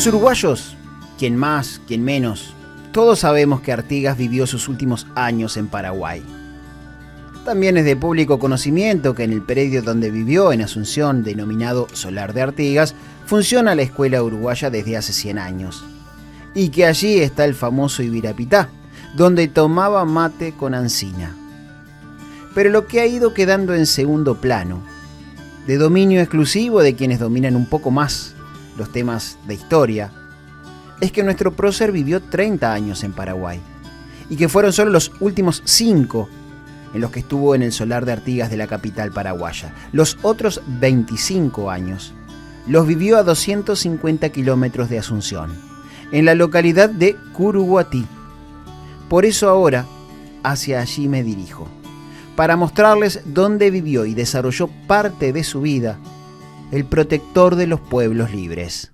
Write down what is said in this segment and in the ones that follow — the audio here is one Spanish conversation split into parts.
Los uruguayos, quien más, quien menos, todos sabemos que Artigas vivió sus últimos años en Paraguay. También es de público conocimiento que en el predio donde vivió, en Asunción, denominado Solar de Artigas, funciona la escuela uruguaya desde hace 100 años. Y que allí está el famoso Ibirapitá, donde tomaba mate con Ancina. Pero lo que ha ido quedando en segundo plano, de dominio exclusivo de quienes dominan un poco más los temas de historia, es que nuestro prócer vivió 30 años en Paraguay y que fueron solo los últimos 5 en los que estuvo en el Solar de Artigas de la capital paraguaya. Los otros 25 años los vivió a 250 kilómetros de Asunción, en la localidad de Curuguatí. Por eso ahora hacia allí me dirijo, para mostrarles dónde vivió y desarrolló parte de su vida el protector de los pueblos libres.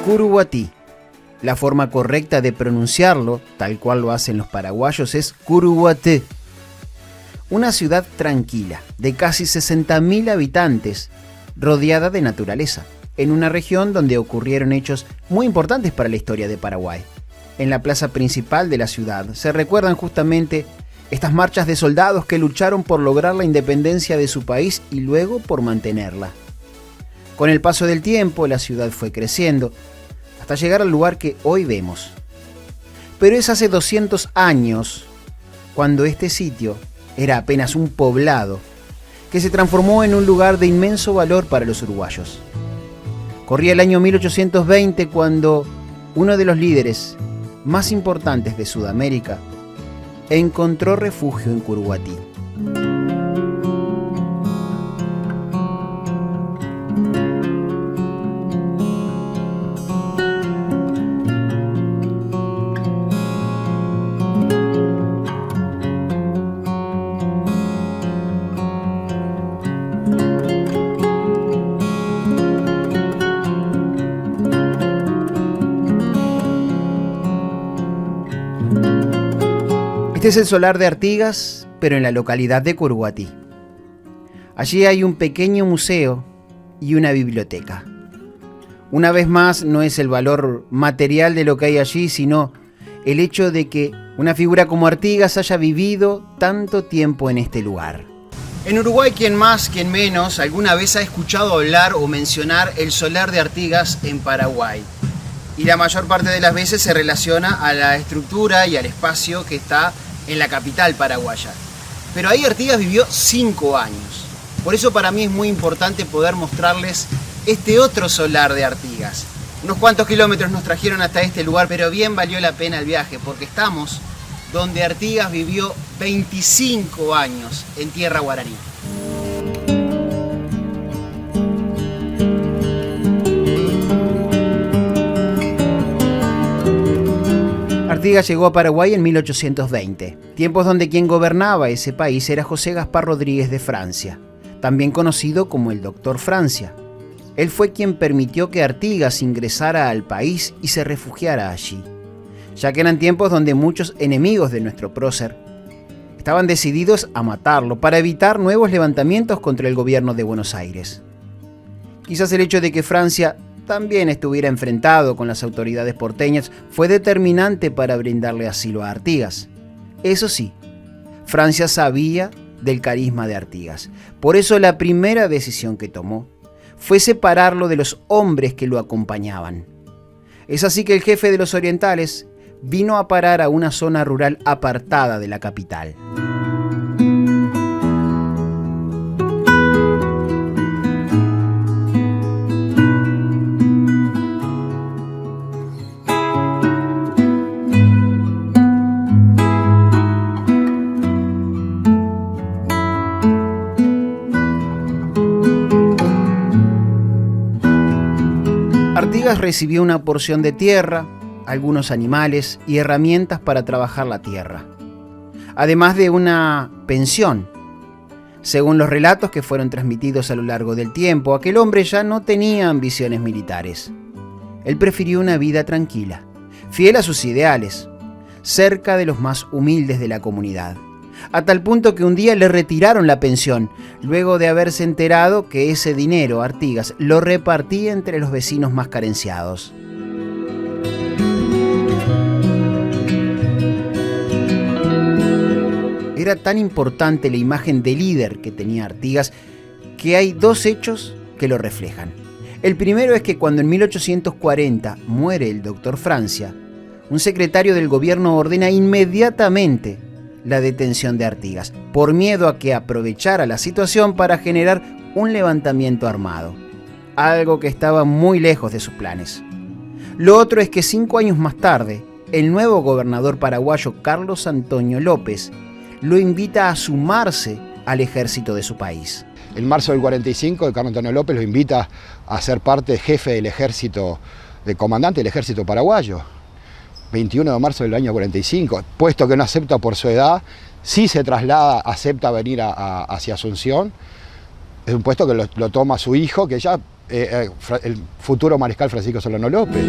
Curuguatí. La forma correcta de pronunciarlo, tal cual lo hacen los paraguayos, es Curuguaté. Una ciudad tranquila, de casi 60.000 habitantes, rodeada de naturaleza, en una región donde ocurrieron hechos muy importantes para la historia de Paraguay. En la plaza principal de la ciudad se recuerdan justamente estas marchas de soldados que lucharon por lograr la independencia de su país y luego por mantenerla. Con el paso del tiempo, la ciudad fue creciendo, hasta llegar al lugar que hoy vemos. Pero es hace 200 años, cuando este sitio era apenas un poblado, que se transformó en un lugar de inmenso valor para los uruguayos. Corría el año 1820 cuando uno de los líderes más importantes de Sudamérica encontró refugio en Curuguatí. Este es el Solar de Artigas, pero en la localidad de Curuguatí. Allí hay un pequeño museo y una biblioteca. Una vez más, no es el valor material de lo que hay allí, sino el hecho de que una figura como Artigas haya vivido tanto tiempo en este lugar. En Uruguay, quien más, quien menos, alguna vez ha escuchado hablar o mencionar el Solar de Artigas en Paraguay. Y la mayor parte de las veces se relaciona a la estructura y al espacio que está en la capital paraguaya. Pero ahí Artigas vivió 5 años. Por eso para mí es muy importante poder mostrarles este otro Solar de Artigas. Unos cuantos kilómetros nos trajeron hasta este lugar, pero bien valió la pena el viaje, porque estamos donde Artigas vivió 25 años en tierra guaraní. Artigas llegó a Paraguay en 1820, tiempos donde quien gobernaba ese país era José Gaspar Rodríguez de Francia, también conocido como el Doctor Francia. Él fue quien permitió que Artigas ingresara al país y se refugiara allí, ya que eran tiempos donde muchos enemigos de nuestro prócer estaban decididos a matarlo para evitar nuevos levantamientos contra el gobierno de Buenos Aires. Quizás el hecho de que Francia también estuviera enfrentado con las autoridades porteñas fue determinante para brindarle asilo a Artigas. Eso sí, Francia sabía del carisma de Artigas. Por eso la primera decisión que tomó fue separarlo de los hombres que lo acompañaban. Es así que el jefe de los orientales vino a parar a una zona rural apartada de la capital. Artigas recibió una porción de tierra, algunos animales y herramientas para trabajar la tierra, además de una pensión. Según los relatos que fueron transmitidos a lo largo del tiempo, aquel hombre ya no tenía ambiciones militares. Él prefirió una vida tranquila, fiel a sus ideales, cerca de los más humildes de la comunidad, a tal punto que un día le retiraron la pensión, luego de haberse enterado que ese dinero Artigas lo repartía entre los vecinos más carenciados. Era tan importante la imagen de líder que tenía Artigas que hay dos hechos que lo reflejan. El primero es que cuando en 1840 muere el doctor Francia, un secretario del gobierno ordena inmediatamente la detención de Artigas, por miedo a que aprovechara la situación para generar un levantamiento armado, algo que estaba muy lejos de sus planes. Lo otro es que 5 años más tarde, el nuevo gobernador paraguayo Carlos Antonio López lo invita a sumarse al ejército de su país. En marzo del 45, Carlos Antonio López lo invita a ser parte jefe del ejército, de comandante del ejército paraguayo. 21 de marzo del año 45, puesto que no acepta por su edad, sí se traslada, acepta venir hacia Asunción. Es un puesto que lo toma su hijo, que ya el futuro mariscal Francisco Solano López.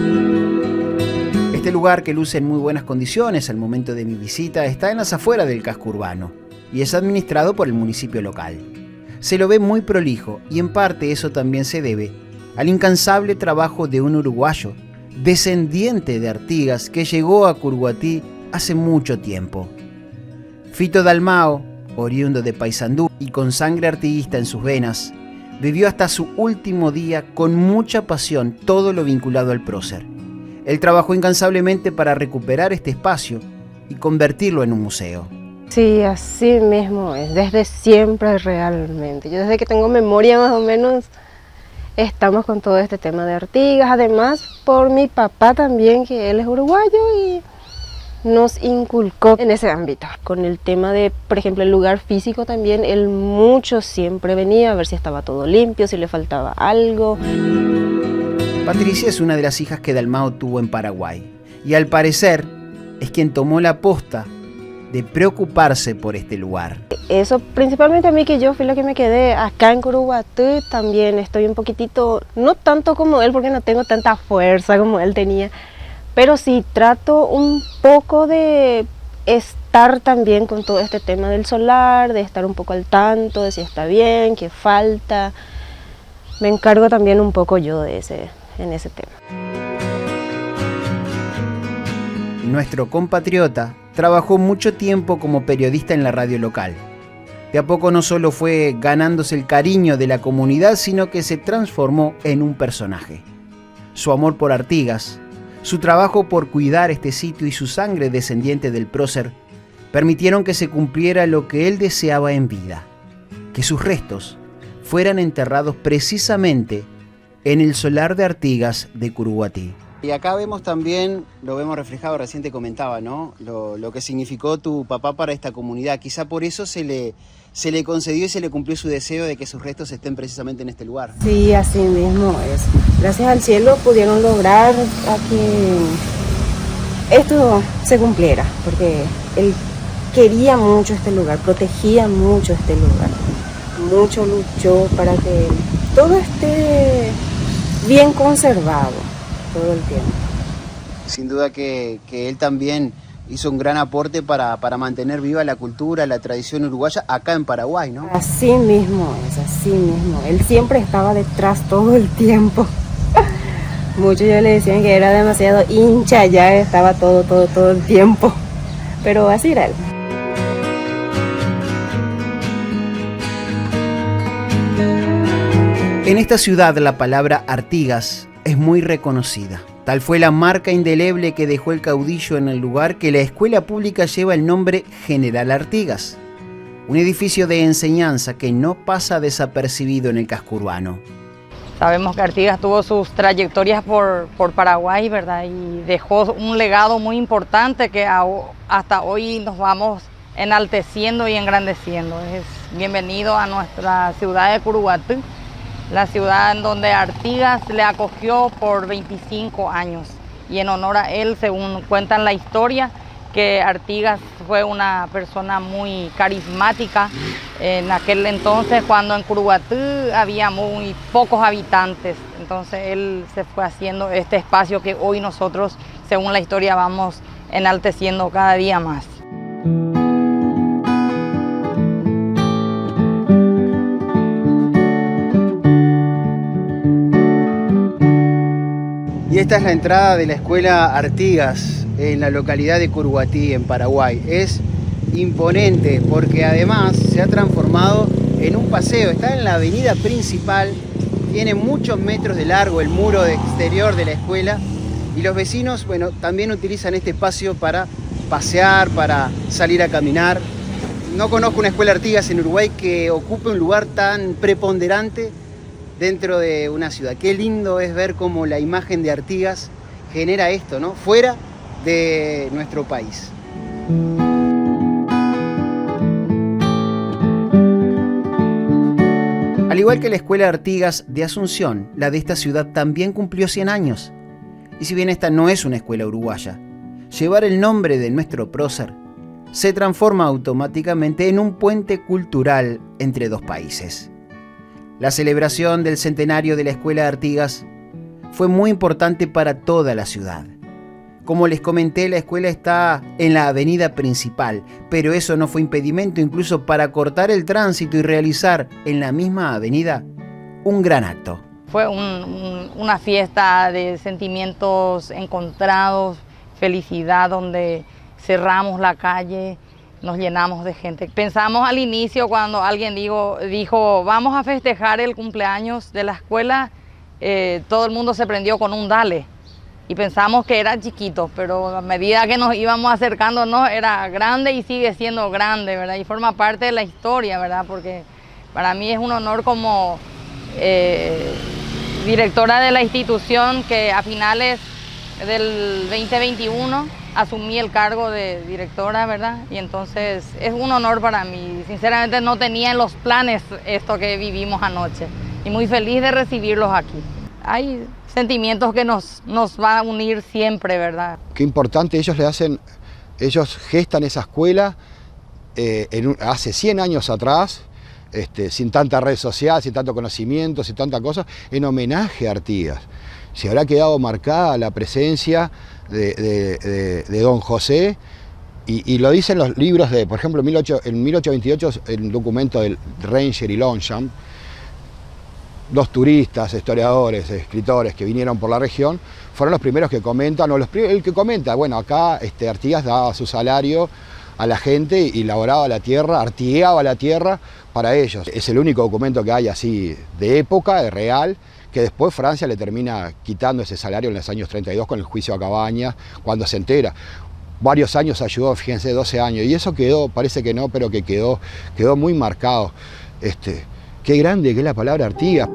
Este lugar, que luce en muy buenas condiciones al momento de mi visita, está en las afueras del casco urbano y es administrado por el municipio local. Se lo ve muy prolijo y en parte eso también se debe al incansable trabajo de un uruguayo, descendiente de Artigas, que llegó a Curuguatí hace mucho tiempo. Fito Dalmao, oriundo de Paysandú y con sangre artiguista en sus venas, vivió hasta su último día con mucha pasión todo lo vinculado al prócer. Él trabajó incansablemente para recuperar este espacio y convertirlo en un museo. Sí, así mismo es, desde siempre realmente. Yo desde que tengo memoria más o menos estamos con todo este tema de Artigas, además por mi papá también, que él es uruguayo y nos inculcó en ese ámbito. Con el tema de, por ejemplo, el lugar físico también, él mucho siempre venía a ver si estaba todo limpio, si le faltaba algo. Patricia es una de las hijas que Dalmao tuvo en Paraguay y al parecer es quien tomó la posta de preocuparse por este lugar. Eso principalmente a mí, que yo fui la que me quedé acá en Curuguatí, también estoy un poquitito, no tanto como él porque no tengo tanta fuerza como él tenía, pero sí trato un poco de estar también con todo este tema del solar, de estar un poco al tanto de si está bien, qué falta. Me encargo también un poco yo en ese tema. Nuestro compatriota trabajó mucho tiempo como periodista en la radio local. De a poco no solo fue ganándose el cariño de la comunidad, sino que se transformó en un personaje. Su amor por Artigas, su trabajo por cuidar este sitio y su sangre descendiente del prócer permitieron que se cumpliera lo que él deseaba en vida, que sus restos fueran enterrados precisamente en el solar de Artigas de Curuguatí. Y acá vemos también, lo vemos reflejado, recién te comentaba, ¿no? Lo que significó tu papá para esta comunidad. Quizá por eso se le concedió y se le cumplió su deseo de que sus restos estén precisamente en este lugar. Sí, así mismo es. Gracias al cielo pudieron lograr a que esto se cumpliera, porque él quería mucho este lugar, protegía mucho este lugar. Mucho luchó para que todo esté bien conservado todo el tiempo. Sin duda que él también hizo un gran aporte para mantener viva la cultura, la tradición uruguaya acá en Paraguay, ¿no? Así mismo es, así mismo. Él siempre estaba detrás todo el tiempo. Muchos ya le decían que era demasiado hincha, ya estaba todo el tiempo. Pero así era él. En esta ciudad la palabra Artigas es muy reconocida. Tal fue la marca indeleble que dejó el caudillo en el lugar que la escuela pública lleva el nombre General Artigas, un edificio de enseñanza que no pasa desapercibido en el casco urbano. Sabemos que Artigas tuvo sus trayectorias por Paraguay, ¿verdad? Y dejó un legado muy importante que hasta hoy nos vamos enalteciendo y engrandeciendo. Bienvenido a nuestra ciudad de Curuguatí, la ciudad en donde Artigas le acogió por 25 años y en honor a él, según cuentan la historia, que Artigas fue una persona muy carismática en aquel entonces, cuando en Curuguatú había muy pocos habitantes. Entonces él se fue haciendo este espacio que hoy nosotros, según la historia, vamos enalteciendo cada día más. Y esta es la entrada de la escuela Artigas en la localidad de Curuguatí, en Paraguay. Es imponente porque además se ha transformado en un paseo. Está en la avenida principal, tiene muchos metros de largo el muro exterior de la escuela y los vecinos, bueno, también utilizan este espacio para pasear, para salir a caminar. No conozco una escuela Artigas en Uruguay que ocupe un lugar tan preponderante dentro de una ciudad. Qué lindo es ver cómo la imagen de Artigas genera esto, ¿no? Fuera de nuestro país. Al igual que la escuela Artigas de Asunción, la de esta ciudad también cumplió 100 años. Y si bien esta no es una escuela uruguaya, llevar el nombre de nuestro prócer se transforma automáticamente en un puente cultural entre dos países. La celebración del centenario de la escuela Artigas fue muy importante para toda la ciudad. Como les comenté, la escuela está en la avenida principal, pero eso no fue impedimento incluso para cortar el tránsito y realizar en la misma avenida un gran acto. Fue una fiesta de sentimientos encontrados, felicidad, donde cerramos la calle, nos llenamos de gente. Pensamos al inicio cuando alguien dijo vamos a festejar el cumpleaños de la escuela, todo el mundo se prendió con un dale y pensamos que era chiquito, pero a medida que nos íbamos acercándonos era grande y sigue siendo grande, ¿verdad? Y forma parte de la historia, ¿verdad? Porque para mí es un honor como directora de la institución que a finales del 2021 asumí el cargo de directora, ¿verdad? Y entonces es un honor para mí. Sinceramente no tenía en los planes esto que vivimos anoche y muy feliz de recibirlos aquí. Hay sentimientos que nos van a unir siempre, ¿verdad? Qué importante, ellos gestan esa escuela hace 100 años atrás, sin tanta red social, sin tanto conocimiento, sin tanta cosa, en homenaje a Artigas. Se habrá quedado marcada la presencia de don José, y lo dicen los libros por ejemplo, en 1828, el documento del Ranger y Longchamp, dos turistas, historiadores, escritores que vinieron por la región, fueron los primeros que comentan, el que comenta, bueno, acá Artigas daba su salario a la gente y laboraba la tierra, artigueaba la tierra para ellos. Es el único documento que hay así de época, de real, que después Francia le termina quitando ese salario en los años 32 con el juicio a Cabañas, cuando se entera. Varios años ayudó, fíjense, 12 años, y eso quedó, parece que no, pero que quedó muy marcado. Qué grande que es la palabra Artigas.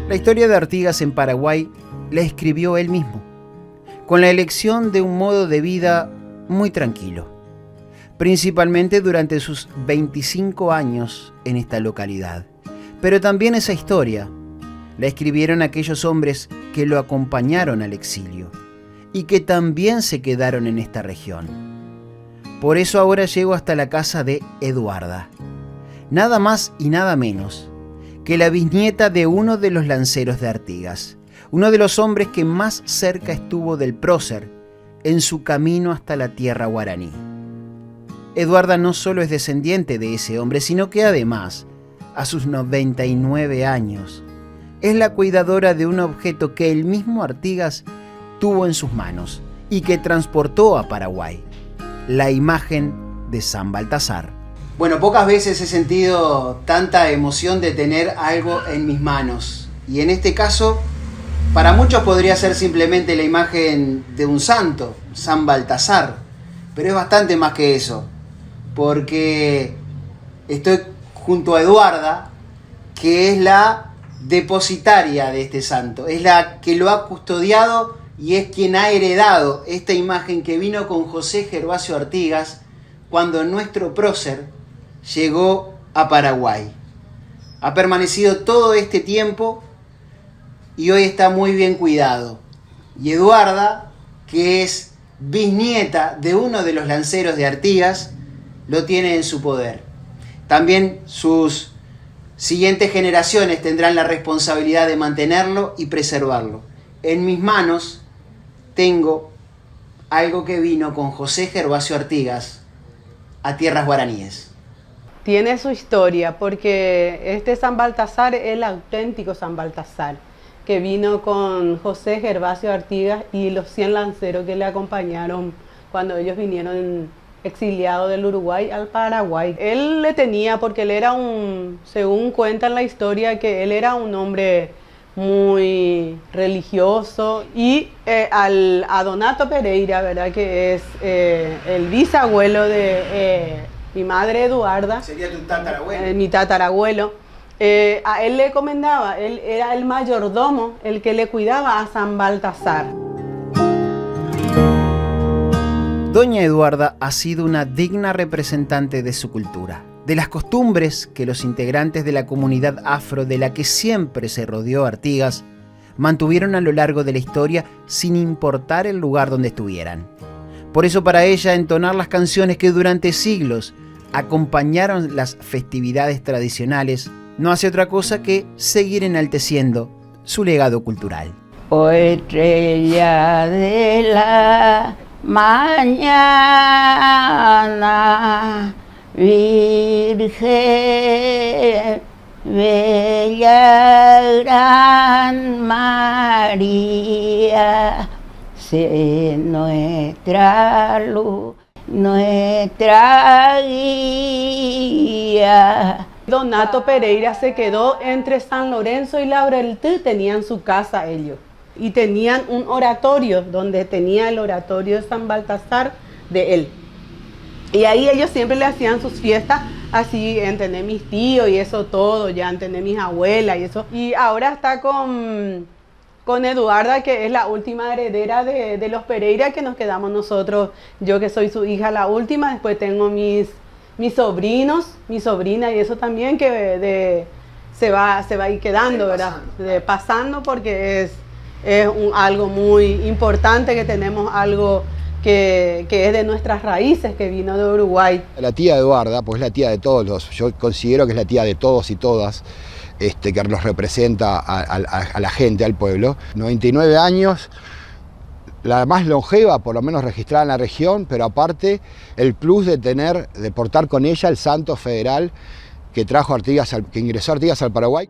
La historia de Artigas en Paraguay la escribió él mismo, con la elección de un modo de vida muy tranquilo, principalmente durante sus 25 años en esta localidad. Pero también esa historia la escribieron aquellos hombres que lo acompañaron al exilio y que también se quedaron en esta región. Por eso ahora llego hasta la casa de Eduarda, nada más y nada menos que la bisnieta de uno de los lanceros de Artigas, uno de los hombres que más cerca estuvo del prócer en su camino hasta la tierra guaraní. Eduarda no solo es descendiente de ese hombre, sino que además, a sus 99 años, es la cuidadora de un objeto que el mismo Artigas tuvo en sus manos y que transportó a Paraguay, la imagen de San Baltasar. Bueno, pocas veces he sentido tanta emoción de tener algo en mis manos. Y en este caso, para muchos podría ser simplemente la imagen de un santo, San Baltasar. Pero es bastante más que eso, porque estoy junto a Eduarda, que es la depositaria de este santo. Es la que lo ha custodiado y es quien ha heredado esta imagen que vino con José Gervasio Artigas cuando nuestro prócer llegó a Paraguay. Ha permanecido todo este tiempo y hoy está muy bien cuidado. Y Eduarda, que es bisnieta de uno de los lanceros de Artigas, lo tiene en su poder. También sus siguientes generaciones tendrán la responsabilidad de mantenerlo y preservarlo. En mis manos tengo algo que vino con José Gervasio Artigas a tierras guaraníes. Tiene su historia porque este San Baltasar es el auténtico San Baltasar, que vino con José Gervasio Artigas y los 100 lanceros que le acompañaron cuando ellos vinieron exiliados del Uruguay al Paraguay. Él le tenía, porque él era según cuentan la historia, que él era un hombre muy religioso, y a Donato Pereira, ¿verdad?, que es el bisabuelo de mi madre Eduarda. Sería tu tatarabuelo. Mi tatarabuelo. A él le comendaba, él era el mayordomo, el que le cuidaba a San Baltasar. Doña Eduarda ha sido una digna representante de su cultura, de las costumbres que los integrantes de la comunidad afro de la que siempre se rodeó Artigas mantuvieron a lo largo de la historia sin importar el lugar donde estuvieran. Por eso para ella entonar las canciones que durante siglos acompañaron las festividades tradicionales no hace otra cosa que seguir enalteciendo su legado cultural. Oh estrella de la mañana, Virgen bella gran María, sé nuestra luz, nuestra guía. Donato Pereira se quedó entre San Lorenzo y Laureltí, tenían su casa ellos. Y tenían un oratorio, donde tenía el oratorio de San Baltasar de él. Y ahí ellos siempre le hacían sus fiestas, así, entendé mis tíos y eso todo, ya entendé mis abuelas y eso. Y ahora está con Eduarda, que es la última heredera de los Pereira, que nos quedamos nosotros, yo que soy su hija la última, después tengo mis sobrinos, mi sobrina y eso también, que se va a ir quedando, ¿verdad? Pasando, porque es algo muy importante, que tenemos algo que es de nuestras raíces, que vino de Uruguay. La tía Eduarda, pues es la tía de todos, yo considero que es la tía de todos y todas, que los representa a la gente, al pueblo. 99 años, la más longeva, por lo menos registrada en la región, pero aparte el plus de portar con ella el santo federal que trajo Artigas, que ingresó Artigas al Paraguay.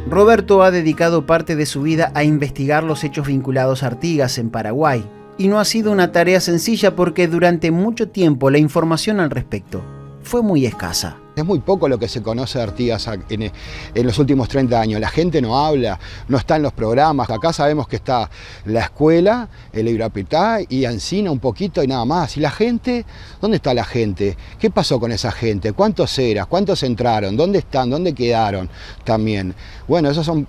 Roberto ha dedicado parte de su vida a investigar los hechos vinculados a Artigas en Paraguay, y no ha sido una tarea sencilla porque durante mucho tiempo la información al respecto fue muy escasa. Es muy poco lo que se conoce de Artigas en los últimos 30 años. La gente no habla, no está en los programas. Acá sabemos que está la escuela, el Ibirapitá y Ancina un poquito y nada más. ¿Y la gente? ¿Dónde está la gente? ¿Qué pasó con esa gente? ¿Cuántos eran? ¿Cuántos entraron? ¿Dónde están? ¿Dónde quedaron? También. Bueno, esas son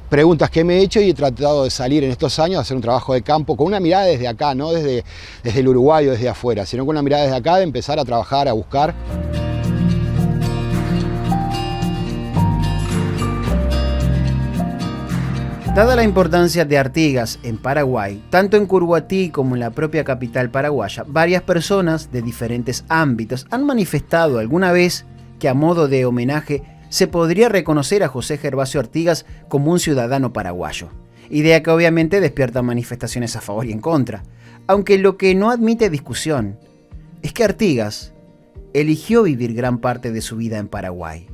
preguntas que me he hecho y he tratado de salir en estos años a hacer un trabajo de campo con una mirada desde acá, no desde el Uruguay o desde afuera, sino con una mirada desde acá de empezar a trabajar, a buscar. Dada la importancia de Artigas en Paraguay, tanto en Curuguatí como en la propia capital paraguaya, varias personas de diferentes ámbitos han manifestado alguna vez que a modo de homenaje se podría reconocer a José Gervasio Artigas como un ciudadano paraguayo, idea que obviamente despierta manifestaciones a favor y en contra, aunque lo que no admite discusión es que Artigas eligió vivir gran parte de su vida en Paraguay,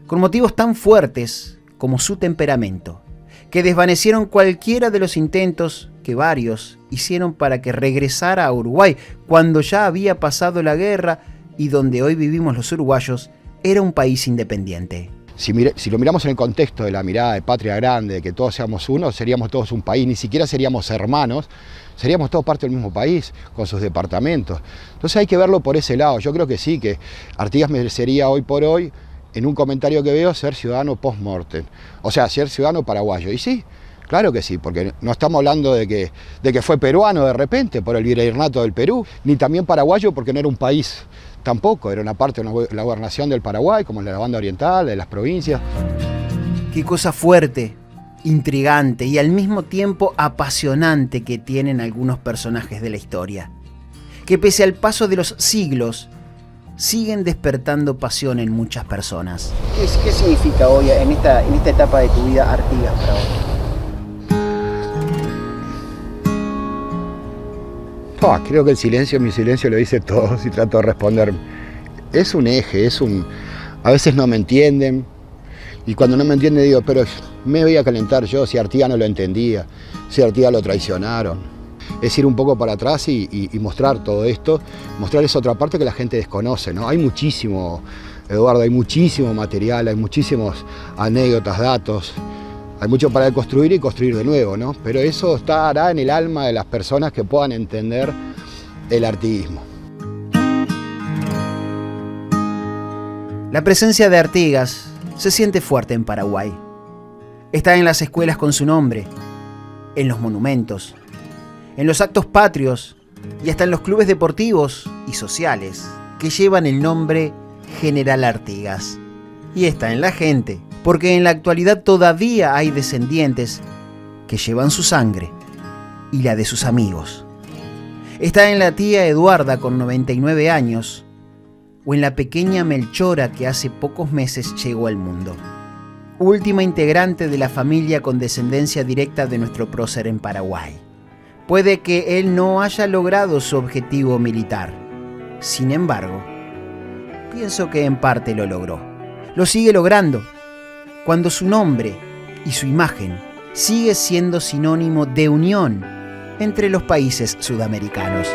con motivos tan fuertes como su temperamento, que desvanecieron cualquiera de los intentos que varios hicieron para que regresara a Uruguay cuando ya había pasado la guerra y donde hoy vivimos los uruguayos era un país independiente. Si lo miramos en el contexto de la mirada de patria grande, de que todos seamos uno, seríamos todos un país, ni siquiera seríamos hermanos, seríamos todos parte del mismo país, con sus departamentos. Entonces hay que verlo por ese lado. Yo creo que sí, que Artigas merecería hoy por hoy, en un comentario que veo, ser ciudadano post-mortem, o sea, ser ciudadano paraguayo. Y sí, Claro que sí, porque no estamos hablando de que fue peruano de repente por el virreinato del Perú, ni también paraguayo porque no era un país tampoco, era una parte de la gobernación del Paraguay, como la banda oriental, de las provincias. Qué cosa fuerte, intrigante y al mismo tiempo apasionante que tienen algunos personajes de la historia, que pese al paso de los siglos, siguen despertando pasión en muchas personas. ¿Qué significa hoy, en esta etapa de tu vida, Artigas para vos? Creo que mi silencio lo dice todo si trato de responder. Es un eje, a veces no me entienden, y cuando no me entienden digo, pero me voy a calentar yo si Artigas no lo entendía, si Artigas lo traicionaron. Es ir un poco para atrás y mostrar todo esto, mostrar esa otra parte que la gente desconoce, ¿no? Hay muchísimo, Eduardo, hay muchísimo material, hay muchísimos anécdotas, datos. Hay mucho para construir y construir de nuevo, ¿no? Pero eso estará en el alma de las personas que puedan entender el artiguismo. La presencia de Artigas se siente fuerte en Paraguay. Está en las escuelas con su nombre, en los monumentos, en los actos patrios y hasta en los clubes deportivos y sociales que llevan el nombre General Artigas. Y está en la gente, porque en la actualidad todavía hay descendientes que llevan su sangre y la de sus amigos. Está en la tía Eduarda con 99 años o en la pequeña Melchora que hace pocos meses llegó al mundo. Última integrante de la familia con descendencia directa de nuestro prócer en Paraguay. Puede que él no haya logrado su objetivo militar. Sin embargo, pienso que en parte lo logró. Lo sigue logrando cuando su nombre y su imagen sigue siendo sinónimo de unión entre los países sudamericanos.